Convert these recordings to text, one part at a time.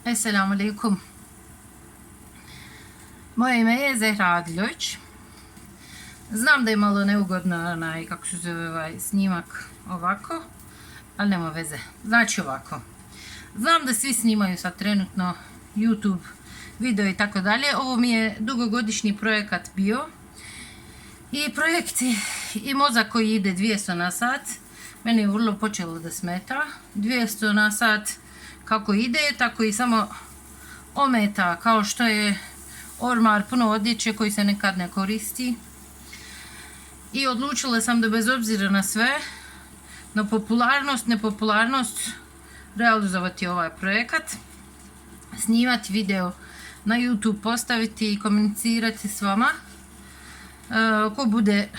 Esselamu alaikum. Moje ime je Zehra Adilović. Znam da je malo neugodno kako se zove ovaj snimak ovako, ali nema veze. Znači ovako. Znam da svi snimaju sad trenutno YouTube video i tako dalje. Ovo mi je dugogodišnji projekat bio. I projekti i mozak koji ide 200 na sat. Meni je vrlo počelo da smeta. 200 na sat kako ide, tako i samo ometa, kao što je ormar puno odjeće koji se nekad ne koristi. I odlučila sam da bez obzira na sve, na popularnost, nepopularnost, realizovati ovaj projekat, snimati video na YouTube, postaviti i komunicirati s vama. Ko bude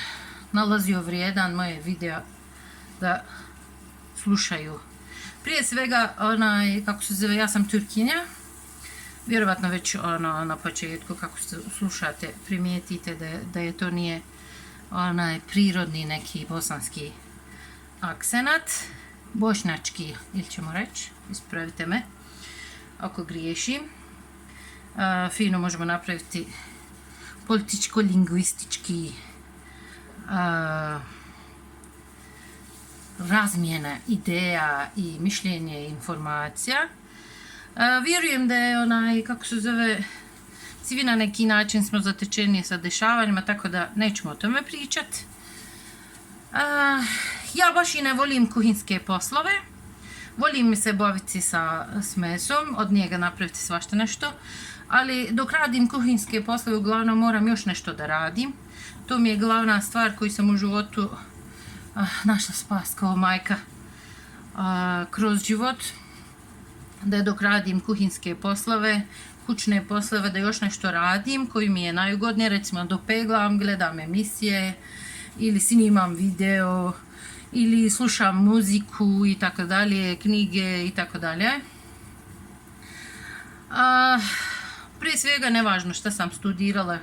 nalazio vrijedan moje videa da slušaju. Prije svega, kako se zove, ja sam Turkinja. Vjerovatno već na početku, kako slušate, primijetite da je to nije prirodni neki bosanski aksenat. Bošnjački, ili ćemo reći, ispravite me ako griješim. Fino možemo napraviti političko-lingvistički razmjena ideja i mišljenje i informacija. Vjerujem da je kako se zove, svi na neki način smo zatečeni sa dešavanjima, tako da nećemo o tome pričati. Ja baš i ne volim kuhinske poslove. Volim se baviti s mesom, od njega napraviti svašta nešto, ali dok radim kuhinske poslove uglavnom moram još nešto da radim. To mi je glavna stvar koju sam u životu našla spas kao majka kroz život, da dok radim kuhinske poslove, kućne poslove, da još nešto radim koji mi je najugodnije, recimo dopeglam, gledam emisije ili snimam video ili slušam muziku i tako dalje, knjige i tako dalje. Prije svega nevažno šta sam studirala,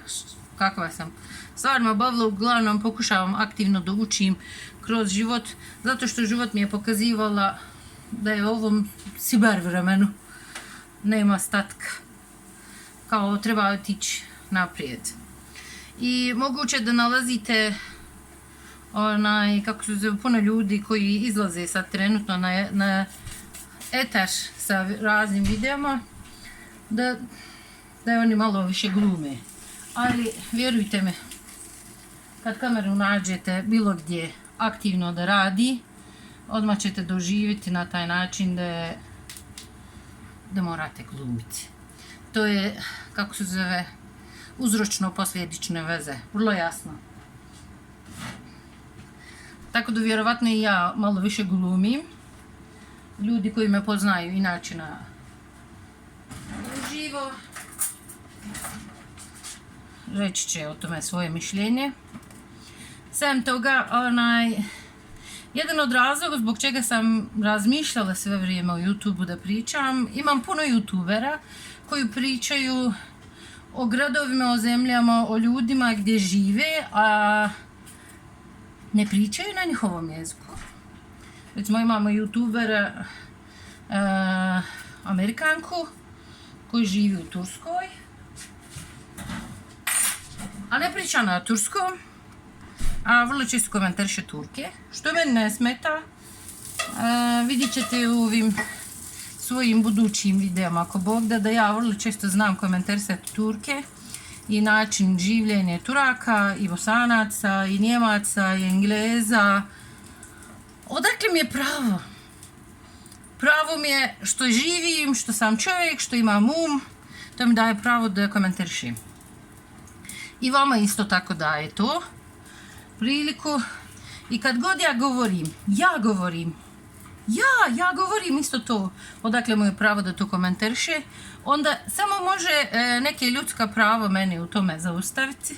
kakva sam stvarno bavila, uglavnom pokušavam aktivno da učim kroz život, zato što život mi je pokazivala da je u ovom siber vremenu nema statka, kao treba otići naprijed. I moguće da nalazite kako se zove, puno ljudi koji izlaze sad trenutno na etar sa raznim videoma, da je oni malo više glume. Ali vjerujte me, kad kameru nađete bilo gdje aktivno da radi, odmah ćete doživjeti na taj način da morate glumiti. To je, kako se zove, uzročno-posljedične veze. Vrlo jasno. Tako da vjerovatno i ja malo više glumim. Ljudi koji me poznaju inače na živo reći će o tome svoje mišljenje. Sem toga, jedan od razloga zbog čega sam razmišljala sve vrijeme o YouTube-u da pričam, imam puno YouTubera koji pričaju o gradovima, o zemljama, o ljudima gdje žive, a ne pričaju na njihovom jeziku. Recimo imamo YouTubera Amerikanku koji živi u Turskoj, a ne priča na turskom, a vrlo često komentariše Turke, što meni ne smeta. Vidjet ćete u ovim svojim budućim videoma, ako Bog da ja vrlo često znam komentarisati Turke i način življenja Turaka i Bosanaca i Njemaca i Engleza. Odakle mi je pravo? Pravo mi je što živim, što sam čovjek, što imam to mi daje pravo da komentarišem. I vama isto tako daje to priliku. I kad god ja govorim isto to, odakle mu je pravo da to komentariše, onda samo može neke ljudska prava meni u tome zaustaviti.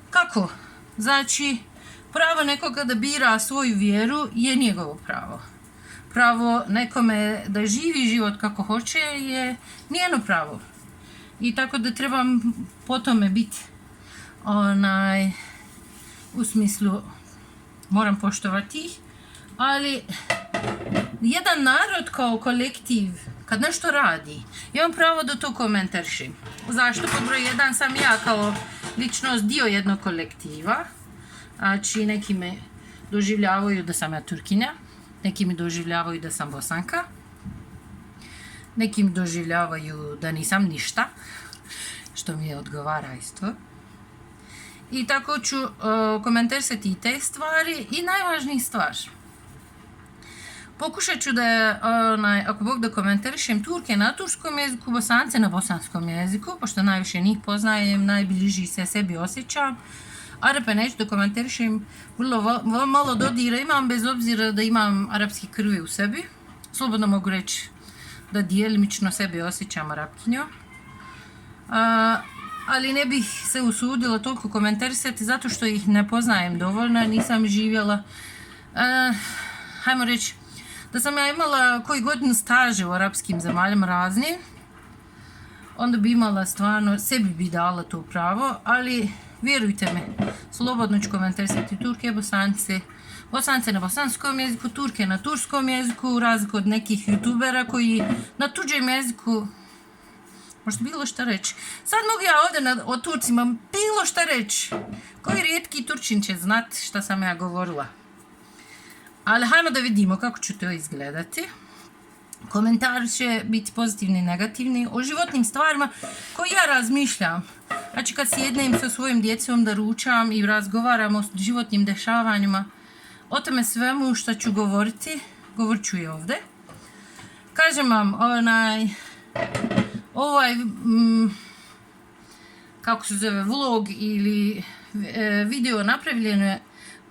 Kako? Znači, pravo nekoga da bira svoju vjeru je njegovo pravo. Pravo nekome da živi život kako hoće je njeno pravo. I tako da trebam po tome biti u smislu moram poštovati ih, ali jedan narod kao kolektiv kad nešto radi, imam pravo da to komentarišem. Zašto? Pod broj 1 sam ja kao ličnost dio jednog kolektiva. Znači, neki me doživljavaju da sam ja Turkinja, neki mi doživljavaju da sam Bosanka, neki mi doživljavaju da nisam ništa, što mi odgovara isto. I tako ću komentarisati i te stvari i najvažniji stvar. Pokušat ću da, ako Bog da komentarišem Turke na turskom jeziku, Bosance na bosanskom jeziku, pošto najviše njih poznajem, najbliži se sebi osjećam. Arape neću da komentarišem, vrlo malo dodira imam, bez obzira da imam arapski krvi u sebi. Slobodno mogu reći da dijelimično sebi osjećam arapkinjom. Ali ne bih se usudila toliko komentarisati zato što ih ne poznajem dovoljno, nisam živjela. Hajmo reći da sam ja imala koji godinu staže u arapskim zemaljama raznim, onda bi imala stvarno, sebi bi dala to pravo, ali vjerujte me, slobodno ću komentarisati Turke, Bosance, Bosance na bosanskom jeziku, Turke na turskom jeziku, razliku od nekih youtubera koji na tuđem jeziku možda bilo šta reći. Sad mogu ja ovdje o Turcima bilo šta reći. Koji rijetki Turčin će znati šta sam ja govorila. Ali hajmo da vidimo kako će to izgledati. Komentari će biti pozitivni i negativni o životnim stvarima koje ja razmišljam. Znači kad sjednem sa svojim djecom da ručam i razgovaram o životnim dešavanjima, o tome svemu što ću govoriti, govorit ću i ovdje. Kažem vam, kako se zove, vlog ili video napravljeno je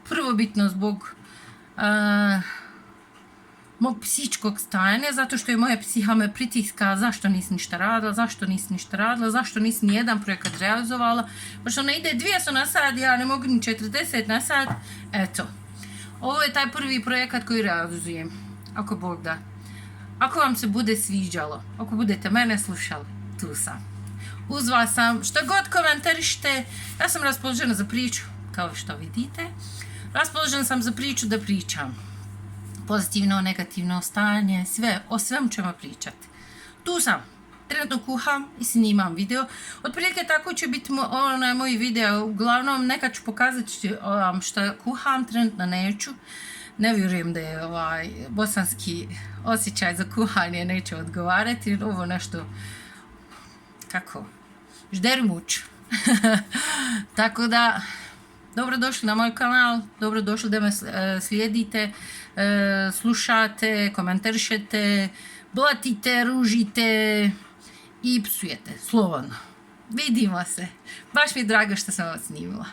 prvobitno zbog mog psihičkog stajanja, zato što je moja psiha me pritiska zašto nisi ništa radila, zašto nisi nijedan projekat realizovala, pošto ona ide 200 na sat, ja ne mogu ni 40 na sat, eto. Ovo je taj prvi projekat koji realizujem, ako Bog da. Ako vam se bude sviđalo, ako budete mene slušali, tu sam. Uz vas sam, što god komentarište, ja sam raspoložena za priču, kao što vidite. Raspoložena sam za priču da pričam. Pozitivno, negativno stanje, sve, o svemu ćemo pričati. Tu sam, trenutno kuham i snimam video. Otprilike tako će biti moji video, uglavnom nekad ću pokazati što kuham, trenutno neću. Ne vjerujem da je bosanski osjećaj za kuhanje neće odgovarati, ovo nešto, ždermuć. Tako da, dobrodošli na moj kanal, dobrodošli da me slijedite, slušate, komentarišete, blatite, ružite i psujete, slobodno. Vidimo se. Baš mi je drago što sam vas snimila.